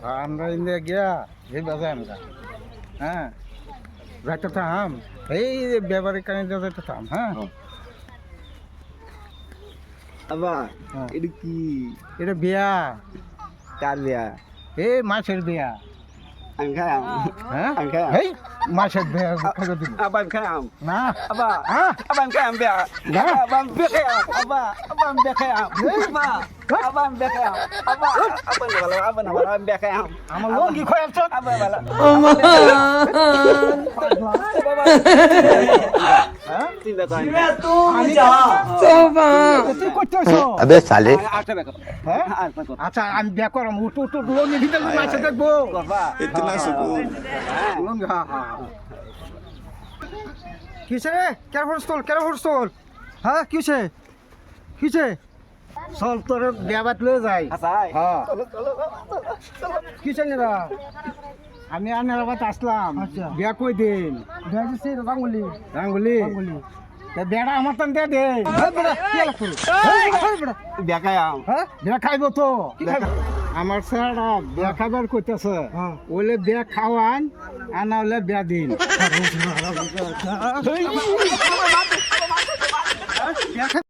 আমরা ইন্ডিয়া গিয়া এই বাজার আমরা হ্যাঁ যাইতে থাম এই ব্যাপারে কানে যাইতে থাম হ্যাঁ আবা হ্যাঁ। এটা কি এটা বিয়া কার বিয়া এই মাছের বিয়া আমি খাইম হ্যাঁ আমি খাইম এই মাছের বিয়া খাইতে দিব আবা আমি খাইম না আবা হ্যাঁ আবা আমি খাইম বিয়া না। আবা আমি বিয়া খাইম আবা আমি বিয়া খাইম আবা আমি বিয়া খাইম আবা না ভালো আমি বিয়া খাইম আমার লঙ্গি খয়াল চল আবা ভালো হ্যাঁ চিন্তা করেন তুই করতেছ अबे साले আটটা বেকো হ্যাঁ আর কত আচ্ছা আমি বিয়া করম উঠো উঠো লঙ্গি ভিতরে মাছ দেখবো করবা इतना सुकून লঙ্গি হ্যাঁ হ্যাঁ কিসে রে কেন হরস্তল হ্যাঁ কিসে চল তোর বিয়াবাত লয়ে যাই হাসাই হ্যাঁ চলো চলো কিসে নেবা আমি আনার বাত আসলাম বিয়া কই দিন বিয়া দিছি রাঙ্গুলি তা বেড়া আমার তান দে দে বেড়া কি লাগতো বেড়া বিয়া খাইম হ্যাঁ বিয়া খাইবো তো আমার স্যাররা বিয়া খাবার কইতেছে ওলে বিয়া খাওয়ান আর না হলে বিয়া দিন বিয়া